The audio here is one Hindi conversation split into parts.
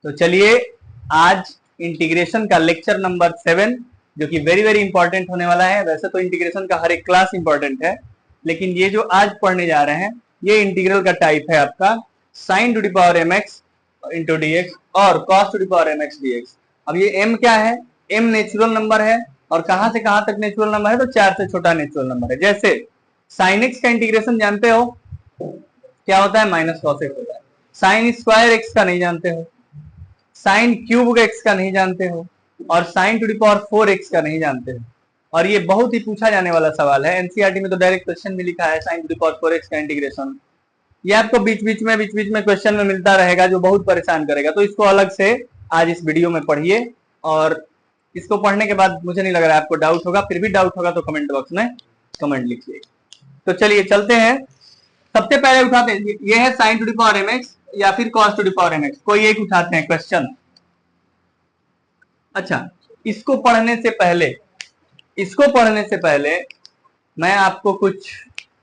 तो चलिए आज इंटीग्रेशन का लेक्चर नंबर 7 जो कि वेरी वेरी इंपॉर्टेंट होने वाला है। वैसे तो इंटीग्रेशन का हर एक क्लास इंपॉर्टेंट है, लेकिन ये जो आज पढ़ने जा रहे हैं ये इंटीग्रल का टाइप है आपका sin to the power mx into dx और cos to the power mx dx। अब ये m क्या है? m नेचुरल नंबर है और कहां से कहां तक नेचुरल नंबर है? तो 4 से छोटा नेचुरल नंबर है। जैसे sin x का इंटीग्रेशन जानते हो क्या होता है? माइनस cos x होता है। sin स्क्वायर x का नहीं जानते हो, साइन क्यूब एक्स का नहीं जानते हो और sign to the power 4x का नहीं जानते हो। और ये बहुत ही पूछा जाने वाला सवाल है, एनसीईआरटी में तो डायरेक्ट क्वेश्चन भी लिखा है sine to the power 4x का इंटीग्रेशन। ये आपको बीच बीच में क्वेश्चन में मिलता रहेगा जो बहुत परेशान करेगा। तो इसको अलग से आज इस वीडियो में पढ़िए और इसको पढ़ने के बाद मुझे नहीं लग रहा है आपको डाउट होगा। फिर भी डाउट होगा तो कमेंट बॉक्स में कमेंट लिखिए। तो चलिए चलते हैं, सबसे पहले उठाते हैं ये है sine to the power mx या फिर cos to the power mx, कोई एक उठाते हैं क्वेश्चन। अच्छा, इसको पढ़ने से पहले मैं आपको कुछ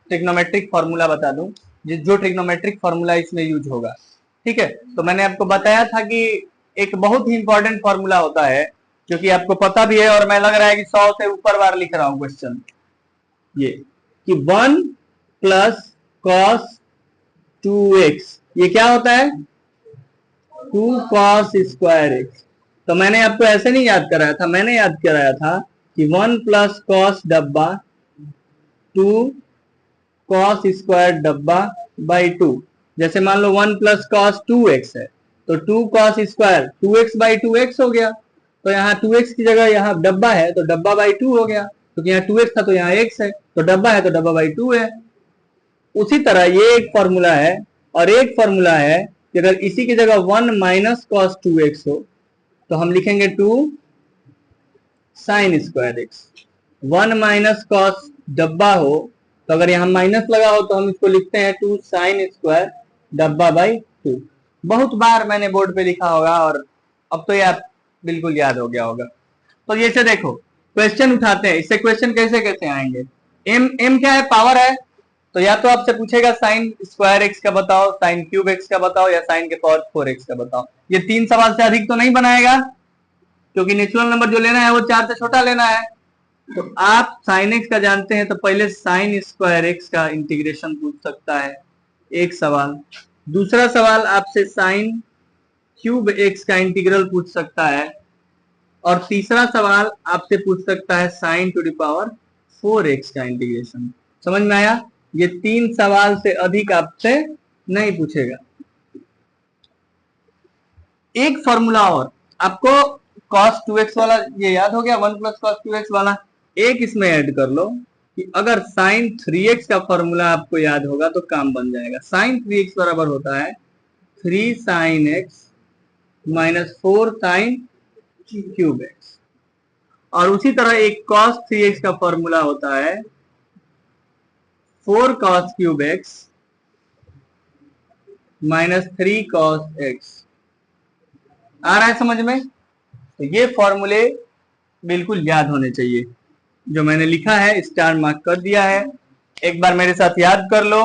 ट्रिग्नोमेट्रिक फॉर्मूला बता दूं, जो ट्रिग्नोमेट्रिक फॉर्मूला इसमें यूज होगा। ठीक है, तो मैंने आपको बताया था कि एक बहुत ही इंपॉर्टेंट फॉर्मूला होता है जो कि आपको पता भी है और मैं लग रहा है कि 100 से ऊपर बार लिख रहा हूं क्वेश्चन, ये कि 1 प्लस cos 2x ये क्या होता है? 2 cos स्क्वायर x। तो मैंने आपको ऐसे नहीं याद कराया था, मैंने याद कराया था कि 1 प्लस कॉस डब्बा 2 cos स्क्वायर डब्बा बाई 2। जैसे मान लो 1 प्लस cos 2x है तो 2 cos square 2x by 2x हो गया। तो यहाँ 2x की जगह यहाँ डब्बा है तो डब्बा बाई 2 हो गया, क्योंकि यहाँ 2x था तो यहाँ x है, तो डब्बा है तो डब्बा बाई 2 है। उसी तरह ये एक फॉर्मूला है और एक फॉर्मूला है कि अगर इसी की जगह 1 माइनस कॉस 2x हो तो हम लिखेंगे 2 sine square x. 1 minus cos डब्बा हो तो अगर यहाँ माइनस लगा हो तो हम इसको लिखते हैं 2 साइन स्क्वायर डब्बा बाई 2। बहुत बार मैंने बोर्ड पे लिखा होगा और अब तो यार बिल्कुल याद हो गया होगा। तो ये से देखो क्वेश्चन उठाते हैं, इससे क्वेश्चन कैसे कैसे आएंगे। m क्या है? पावर है। तो या तो आपसे पूछेगा साइन स्क्वायर एक्स का बताओ, साइन क्यूब एक्स का बताओ या साइन के पावर 4x का बताओ। ये 3 सवाल से अधिक तो नहीं बनाएगा, क्योंकि नेचुरल नंबर जो लेना है वो 4 से छोटा लेना है। तो आप साइन एक्स का जानते हैं तो पहले साइन स्क्वायर एक्स का इंटीग्रेशन पूछ सकता है, एक सवाल। दूसरा सवाल आपसे साइन क्यूब एक्स का इंटीग्रल पूछ सकता है और तीसरा सवाल आपसे पूछ सकता है sine to the power 4x का इंटीग्रेशन। समझ में आया? ये 3 सवाल से अधिक आपसे नहीं पूछेगा। एक फॉर्मूला और आपको cos 2x वाला ये याद हो गया, 1 प्लस cos 2x वाला। एक इसमें ऐड कर लो कि अगर sin 3x का फॉर्मूला आपको याद होगा तो काम बन जाएगा। sin 3x बराबर होता है 3 sin x minus 4 sin cube x। और उसी तरह एक cos 3x का फॉर्मूला होता है 4 cos cube x minus 3 cos x। आ रहा है समझ में? तो ये फॉर्मूले बिल्कुल याद होने चाहिए। जो मैंने लिखा है स्टार मार्क कर दिया है, एक बार मेरे साथ याद कर लो।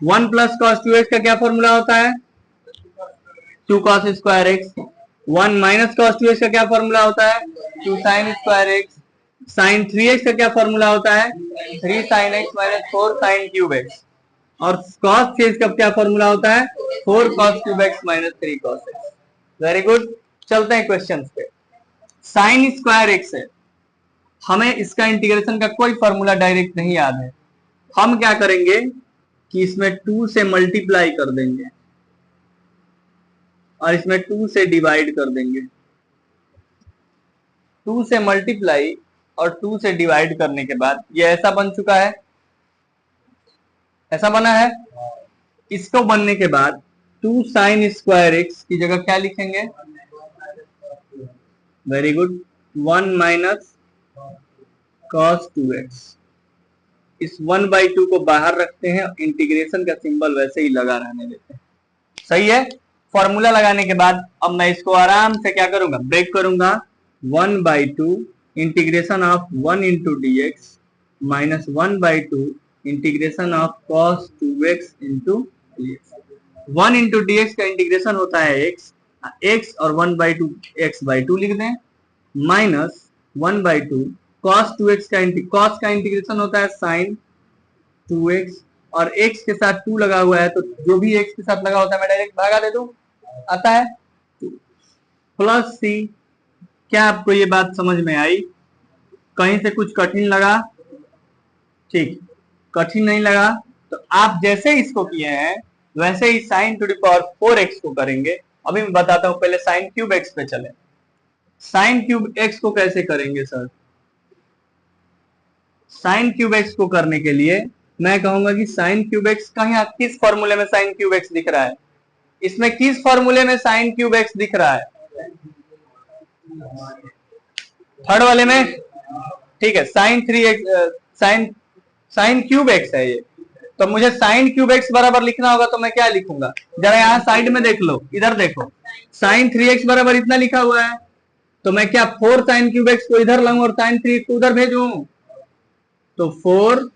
1 प्लस कॉस 2x का क्या फॉर्मूला होता है? 2 cos square x. 1 minus cos 2x का क्या फॉर्मूला होता है? 2 sine square x. Sign 3x का क्या फॉर्मूला होता है? 3 sine x minus 4 sine cube x. और कॉस 3x का क्या फॉर्मूला होता है? 4 cos cube x minus 3 cos x। Very good, चलते हैं क्वेश्चन पे। साइन स्क्वायर एक्स है, हमें इसका इंटीग्रेशन का कोई फॉर्मूला डायरेक्ट नहीं याद है। हम क्या करेंगे कि इसमें 2 से मल्टीप्लाई कर देंगे और इसमें 2 से डिवाइड कर देंगे। 2 से मल्टीप्लाई और 2 से डिवाइड करने के बाद ये ऐसा बन चुका है, ऐसा बना है। इसको बनने के बाद 2 साइन स्क्वायर एक्स की जगह क्या लिखेंगे? Very good, 1 minus cos 2x। इस 1/2 को बाहर रखते हैं, इंटीग्रेशन का सिंबल वैसे ही लगा रहने देते हैं। सही है? फॉर्मूला लगाने के बाद अब मैं इसको आराम से क्या करूंगा? ब्रेक करूंगा। 1/2 integration of 1 into dx minus 1/2 integration of cos 2x into dx। 1 into dx का इंटीग्रेशन होता है x एक्स और 1/2 x/2 लिख दें, माइनस 1/2 cos 2x cos का इंटीग्रेशन होता है sin 2x, और x के साथ 2 लगा हुआ है तो जो भी x के साथ लगा होता है मैं डायरेक्ट भागा दे दूं, आता है प्लस सी। क्या आपको ये बात समझ में आई? कहीं से कुछ कठिन लगा? ठीक, कठिन नहीं लगा तो आप जैसे इसको किए हैं वैसे ही sin to the power 4x को करेंगे। अभी मैं बताता हूं, पहले sin क्यूब x पे चले। sin क्यूब x को कैसे करेंगे सर? sin क्यूब x को करने के लिए मैं कहूंगा कि sin क्यूब x कहीं किस फॉर्मूले में sin क्यूब x दिख रहा है? इसमें किस फॉर्मूले में sin क्यूब x दिख रहा है? थर्ड वाले में। ठीक है, sin 3x sin cube x है ये, तो मुझे sin क्यूब x बराबर लिखना होगा तो मैं क्या लिखूंगा? जरा यहाँ साइड में देख लो, इधर देखो, sin 3x बराबर इतना लिखा हुआ है, तो मैं क्या 4 sin क्यूब x को इधर लाऊं और sin 3 को उधर भेजूं? तो 4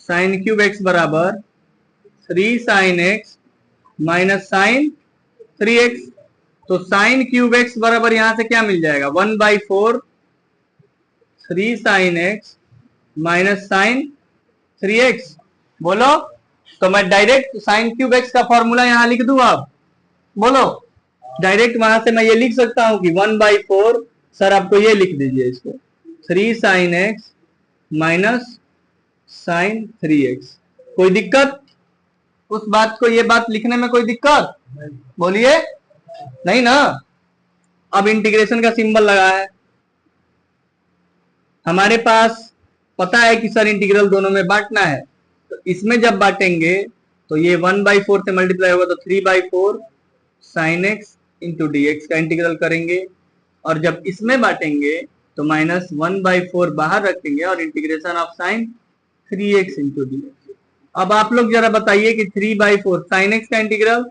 sin क्यूब x बराबर 3 sin x minus sin 3x। तो sin क्यूब x बराबर यहां से क्या मिल जाएगा? 1/4 3 sin x minus sin 3x। बोलो, तो मैं डायरेक्ट sin क्यूब x का फॉर्मूला यहां लिख दूं? आप बोलो, डायरेक्ट वहां से मैं ये लिख सकता हूं कि 1/4, सर आपको ये लिख दीजिए इसको, 3 sin x minus sin 3x। कोई दिक्कत उस बात को, ये बात लिखने में कोई दिक्कत? बोलिए, नहीं ना। अब इंटीग्रेशन का सिंबल लगा है हमारे पास, पता है कि सर इंटीग्रल दोनों में बांटना है, तो इसमें जब बांटेंगे तो ये 1/4 से मल्टीप्लाई होगा तो 3/4 sin x इंटू dx का इंटीग्रल करेंगे, और जब इसमें बांटेंगे तो माइनस 1/4 बाहर रखेंगे और integration of sin 3x into dx। अब आप लोग जरा बताइए कि 3/4 sin x का इंटीग्रल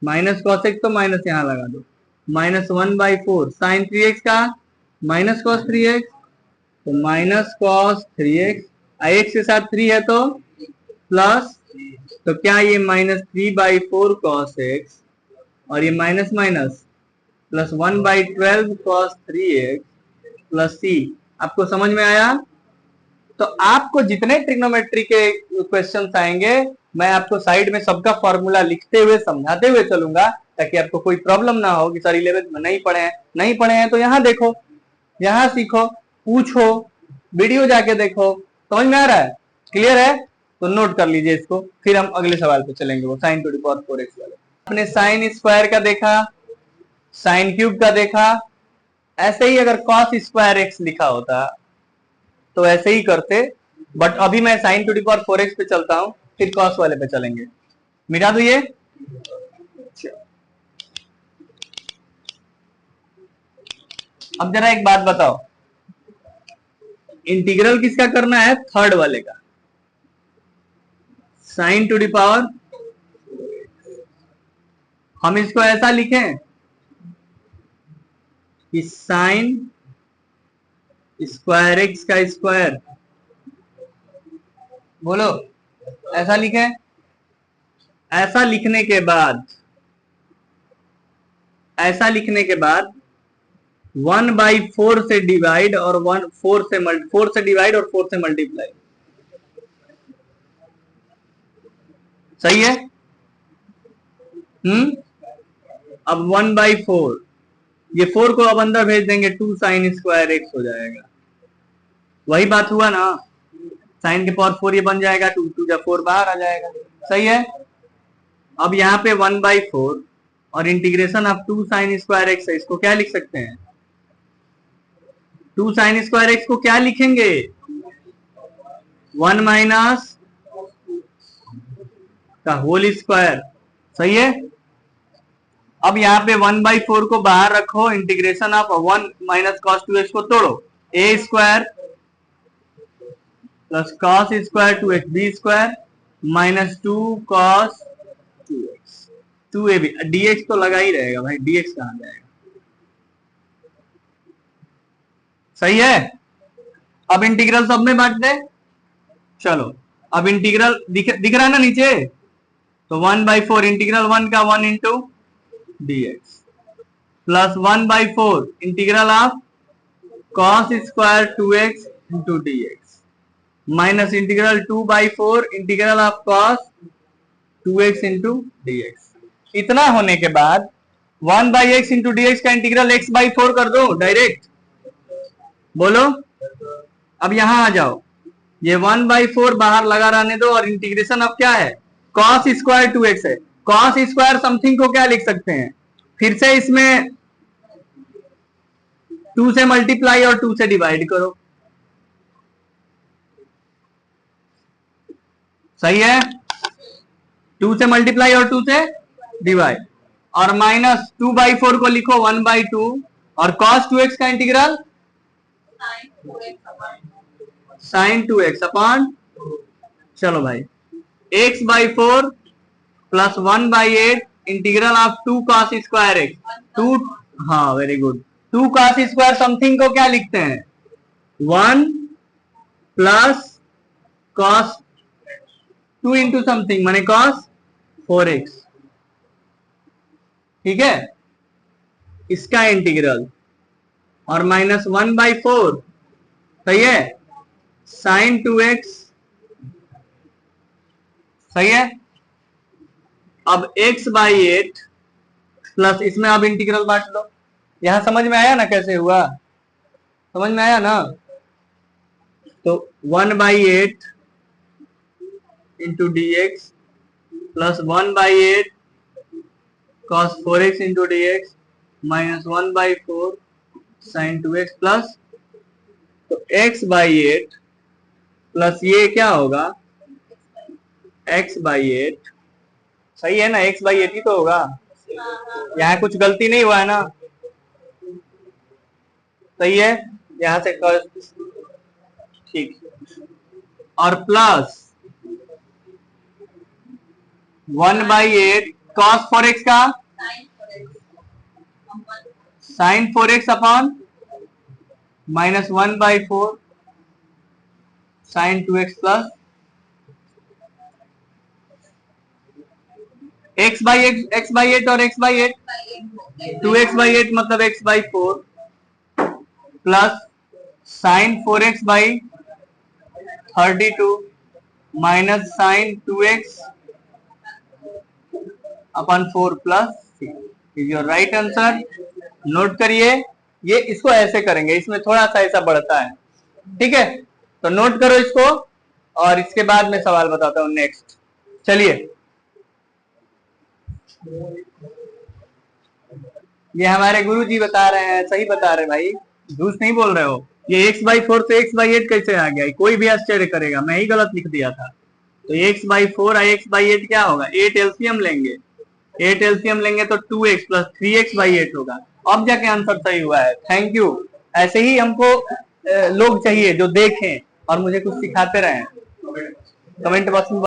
माइनस cos x, तो माइनस यहां लगा दो, माइनस 1/4 sin 3x का माइनस cos 3x, तो माइनस cos 3x, x के साथ 3 है तो प्लस, तो क्या ये माइनस 3/4 cos x और ये minus minus plus 1/12 cos 3x plus c। आपको समझ में आया? तो आपको जितने ट्रिग्नोमेट्री के क्वेश्चंस आएंगे मैं आपको साइड में सबका फॉर्मूला लिखते हुए समझाते हुए चलूंगा, ताकि आपको कोई प्रॉब्लम ना हो कि सर 11th में नहीं पढ़े हैं तो यहाँ देखो, यहाँ सीखो, पूछो, वीडियो जाके देखो। समझ में आ रहा है? क्लियर है? तो नोट कर लीजिए इसको, फिर हम अगले सवाल पे चलेंगे, वो sin to the power 4x वाले। आपने sin स्क्वायर का देखा, sin क्यूब का देखा, ऐसे ही अगर cos स्क्वायर x लिखा होता तो ऐसे ही करते, बट अभी मैं sin to the power 4x पे चलता हूं, फिर cos वाले पे चलेंगे। मिटा दो ये। अब जरा एक बात बताओ, इंटीग्रल किसका करना है? थर्ड वाले का, sin टू द पावर, हम इसको ऐसा लिखें कि sin स्क्वायर x का स्क्वायर, बोलो, ऐसा लिखें? ऐसा लिखने के बाद 1/4 से डिवाइड और 4 से डिवाइड और 4 से मल्टीप्लाई, सही है? अब 1/4, ये 4 को अब अंदर भेज देंगे, 2 sin स्क्वायर x हो जाएगा। वही बात हुआ ना, sin के पावर 4 ये बन जाएगा, 2 2 जा 4 बाहर आ जाएगा, सही है? अब यहाँ पे 1/4 और integration of 2 sin square x है, इसको क्या लिख सकते हैं? 2 sin स्क्वायर x को क्या लिखेंगे? 1 माइनस का होल स्क्वायर, सही है? अब यहाँ पे 1/4 को बाहर रखो, integration of 1 minus cos 2x को तोड़ो, a square plus cos square 2x b square minus 2 cos 2x 2ab, dx तो लगा ही रहेगा भाई, dx कहां जाएगा, सही है? अब इंटीग्रल सब में बांट दे। चलो, अब इंटीग्रल दिख रहा है ना नीचे? तो 1/4 इंटीग्रल 1 का 1 into dx plus 1/4 integral of cos square 2x into dx minus integral 2/4 integral of cos 2x into dx। इतना होने के बाद 1/x इंटू dx का इंटीग्रल x/4 कर दो डायरेक्ट। बोलो अब यहां आ जाओ, ये 1/4 बाहर लगा रहने दो और इंटीग्रेशन अब क्या है, cos स्क्वायर 2x है। cos स्क्वायर समथिंग को क्या लिख सकते हैं, फिर से इसमें 2 से मल्टीप्लाई और 2 से डिवाइड करो, सही है। 2 से मल्टीप्लाई और 2 से डिवाइड और माइनस 2/4 को लिखो 1/2 और cos 2x का इंटीग्रल sin 2x अपॉन, चलो भाई x/4 plus 1/8 integral of 2 cos square x 2, हाँ very good. 2 cos square something को क्या लिखते हैं, 1 प्लस cos 2 इंटू समथिंग माने cos 4x, ठीक है, इसका इंटीग्रल और माइनस 1/4, सही है, sin 2x, सही है। अब x/8 प्लस इसमें अब इंटीग्रल बांट लो। यहां समझ में आया ना कैसे हुआ, समझ में आया ना। तो 1/8 into dx plus 1/8 cos 4x into dx minus 1/4 sin 2x plus, तो x/8 प्लस ये क्या होगा x/8, सही है ना, x/8 ही तो होगा, यहाँ कुछ गलती नहीं हुआ है ना, सही है, यहां से कर, ठीक, और प्लस 1/8 cos 4x का sin 4x upon minus 1/4 sin 2x plus x/8 और x/8 2x/8 मतलब x/4 plus sin 4x/32 minus sin 2x upon 4 plus is your right answer. Note करिए, ये इसको ऐसे करेंगे, इसमें थोड़ा सा ऐसा बढ़ता है, ठीक है, तो नोट करो इसको और इसके बाद मैं सवाल बताता हूं नेक्स्ट। चलिए, ये हमारे गुरुजी बता रहे हैं, सही बता रहे भाई, झूठ नहीं बोल रहे हो। ये x/4 से x/8 कैसे आ गया, कोई भी आश्चर्य करेगा, मैं ही गलत लिख दिया था। तो x/4 और x/8 क्या होगा, 8 एलसीएम लेंगे, 8 एलसीएम लेंगे तो 2x प्लस 3x/8 होगा। अब जाके आंसर सही हुआ है, थैंक यू। ऐसे ही हमको लोग चाहिए जो देखें और मुझे कुछ सिखाते रहे कमेंट बॉक्स में।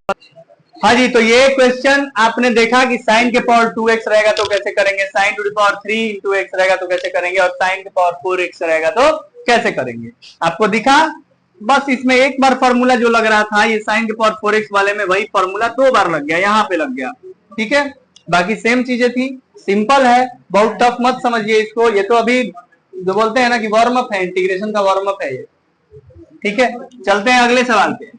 हाँ जी, तो ये क्वेश्चन आपने देखा कि साइन के पावर 2x रहेगा तो कैसे करेंगे, sign to the power 3 into x रहेगा तो कैसे करेंगे, और साइन के पावर 4x रहेगा तो कैसे करेंगे, आपको दिखा। बस इसमें एक बार फॉर्मूला जो लग रहा था, ये साइन के पावर 4x वाले में वही फॉर्मूला 2 बार लग गया, यहाँ पे लग गया, ठीक है। बाकी सेम चीजें थी, सिंपल है, बहुत टफ मत समझिए इसको। ये तो अभी जो बोलते हैं ना कि वार्म अप है, इंटीग्रेशन का वार्म अप है ये, ठीक है। चलते हैं अगले सवाल पे।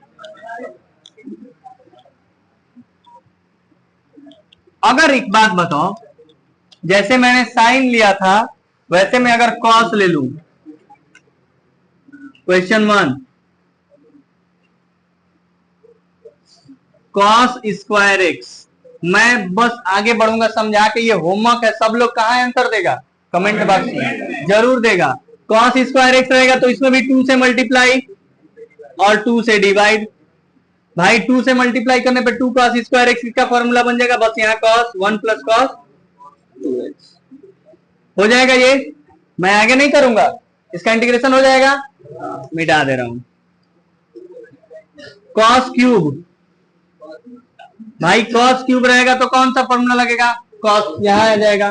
अगर एक बात बताओ, जैसे मैंने साइन लिया था वैसे मैं अगर कॉस ले लूं, क्वेश्चन 1, कॉस स्क्वायर एक्स, मैं बस आगे बढ़ूंगा समझा के, ये होमवर्क है, सब लोग कहां आंसर देगा, कमेंट बॉक्स में जरूर देगा। कॉस स्क्वायर एक्स रहेगा तो इसमें भी 2 से मल्टीप्लाई और 2 से डिवाइड, भाई 2 से मल्टीप्लाई करने पे 2 cos स्क्वायर एक्स का फॉर्मूला बन जाएगा, बस यहाँ cos 1 प्लस cos 2x हो जाएगा। ये मैं आगे नहीं करूंगा, इसका इंटीग्रेशन हो जाएगा, मिटा दे रहा हूं। cos क्यूब, भाई cos क्यूब रहेगा तो कौन सा फॉर्मूला लगेगा, cos यहां आ जाएगा,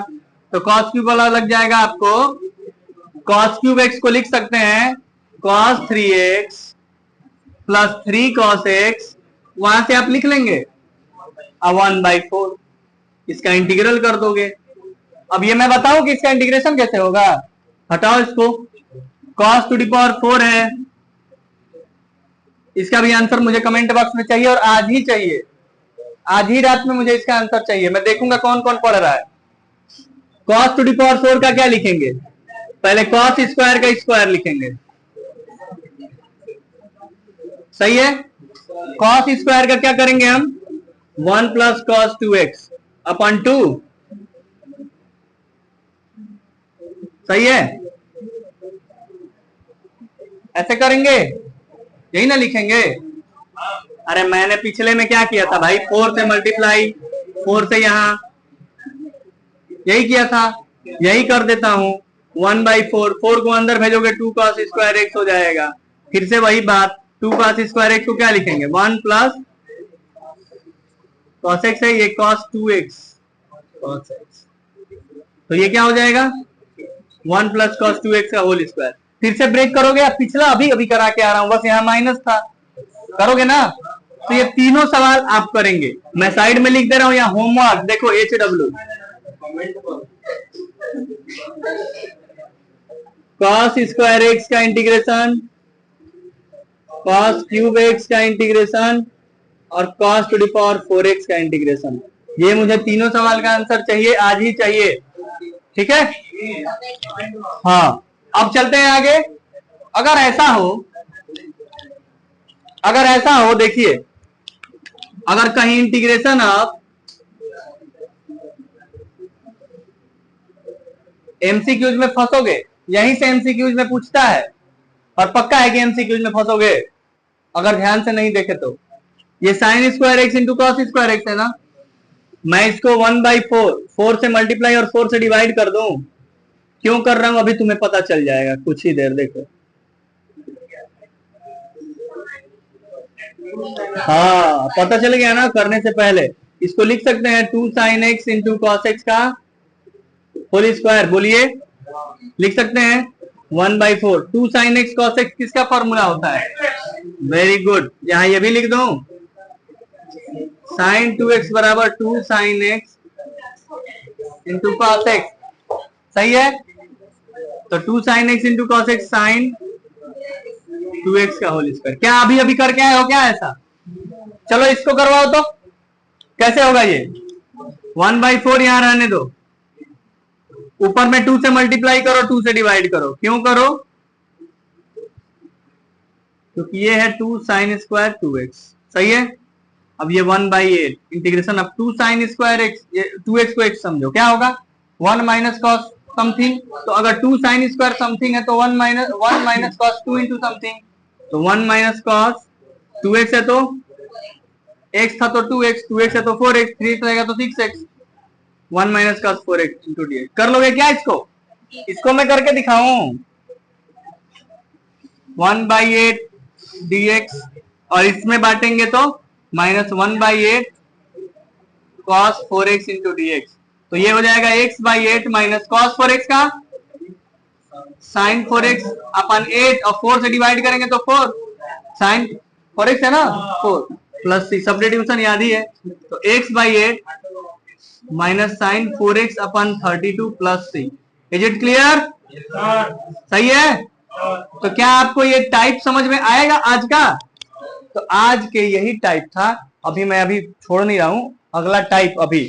तो cos क्यूब वाला लग जाएगा आपको। cos क्यूब x को लिख सकते हैं cos 3x plus 3 cos x, वहां से आप लिख लेंगे 1/4, इसका इंटीग्रल कर दोगे। अब ये मैं बताऊं कि इसका इंटीग्रेशन कैसे होगा, हटाओ इसको, cos टू दी पावर 4 है, इसका भी आंसर मुझे कमेंट बॉक्स में चाहिए और आज ही चाहिए, आज ही रात में मुझे इसका आंसर चाहिए। मैं देखूंगा कौन कौन पढ़ रहा है। cos टू दी पावर 4 का क्या लिखेंगे, पहले cos स्क्वायर का स्क्वायर लिखेंगे, सही है। cos स्क्वायर का क्या करेंगे हम, 1 प्लस cos 2x अपॉन 2, सही है, ऐसे करेंगे, यही ना लिखेंगे। अरे मैंने पिछले में क्या किया था भाई, 4 से मल्टीप्लाई, 4 से यहां, यही किया था, यही कर देता हूं। 1/4, 4 को अंदर भेजोगे 2 cos स्क्वायर x हो जाएगा। फिर से वही बात, 2 cos स्क्वायर x को क्या लिखेंगे, 1 प्लस cos x है, ये cos 2x cos x, तो ये क्या हो जाएगा 1 प्लस cos 2x का होल स्क्वायर। फिर से ब्रेक करोगे, आप पिछला अभी अभी करा के आ रहा हूं, बस यहाँ माइनस था, करोगे ना। तो ये तीनों सवाल आप करेंगे, मैं साइड में लिख दे रहा हूं यहाँ होमवर्क, देखो HW, cos स्क्वायर x का इंटीग्रेशन, cos क्यूब x का इंटीग्रेशन और cos to the power 4x का इंटीग्रेशन। ये मुझे तीनों सवाल का आंसर चाहिए, आज ही चाहिए, ठीक है। हाँ, अब चलते हैं आगे। अगर ऐसा हो देखिए, अगर कहीं इंटीग्रेशन ऑफ एमसीक्यूज में फंसोगे, यहीं से एमसीक्यूज में पूछता है और पक्का है कि एमसीक्यूज में फंसोगे अगर ध्यान से नहीं देखे तो। ये sine square x into cos square x है ना, मैं इसको 1/4, 4 से मल्टीप्लाई और 4 से डिवाइड कर दूं, क्यों कर रहा हूं अभी तुम्हें पता चल जाएगा, कुछ ही देर देखो। हाँ पता चल गया ना, करने से पहले इसको लिख सकते हैं 2 sin x into cos x का होल स्क्वायर, बोलिए लिख सकते हैं 1/4। 2 sin x cos x किसका फॉर्मूला होता है, वेरी गुड, यहां ये भी लिख दूं, sin 2x बराबर 2 sin x into cos x, सही है। तो 2 sin x into cos x sin 2x का होल स्क्वायर। क्या अभी अभी करके आए हो क्या ऐसा, चलो इसको करवाओ तो, कैसे होगा ये, 1/4 यहां रहने दो, ऊपर में 2 से मल्टीप्लाई करो, 2 से डिवाइड करो, क्यों करो, क्योंकि ये है 2 sin स्क्वायर 2x, सही है। अब ये 1/8 इंटीग्रेशन अब 2 sin स्क्वायर x, ये 2x को x समझो, क्या होगा 1 माइनस कॉस समथिंग, तो अगर 2 sin स्क्वायर समथिंग है तो 1 माइनस कॉस 2 इंटू समथिंग, तो 1 माइनस कॉस 2x है तो x था तो 2x, 2x है तो 4x, 3x रहेगा तो 6x, 1 minus cos 4x into dx। कर लोगे क्या इसको मैं करके दिखाऊं, 1/8 dx और इसमें बांटेंगे तो -1/8 cos 4x इंटू dx, तो ये हो जाएगा x/8 माइनस cos 4x का sin 4x अपन 8 और 4 से डिवाइड करेंगे तो 4 sin 4x है ना, 4 प्लस c, सब्स्टिट्यूशन याद ही है, तो x/8 माइनस साइन 4x अपन 32 plus c। Is it clear, सही है। तो क्या आपको ये टाइप समझ में आएगा आज का, तो आज के यही टाइप था, अभी छोड़ नहीं रहा हूं, अगला टाइप अभी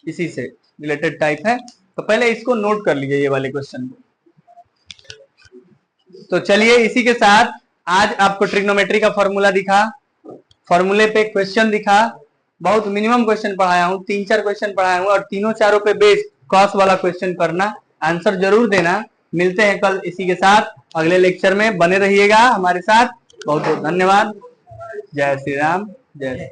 इसी से रिलेटेड टाइप है, तो पहले इसको नोट कर लीजिए ये वाले क्वेश्चन को। तो चलिए इसी के साथ आज आपको ट्रिग्नोमेट्री का फॉर्मूला दिखा, फॉर्मूले पे क्वेश्चन दिखा, बहुत मिनिमम क्वेश्चन पढ़ाया हूं, 3-4 क्वेश्चन पढ़ाया हूं और तीनों चारों पे बेस्ड कॉस वाला क्वेश्चन करना, आंसर जरूर देना। मिलते हैं कल इसी के साथ अगले लेक्चर में, बने रहिएगा हमारे साथ, बहुत बहुत धन्यवाद, जय श्री राम, जय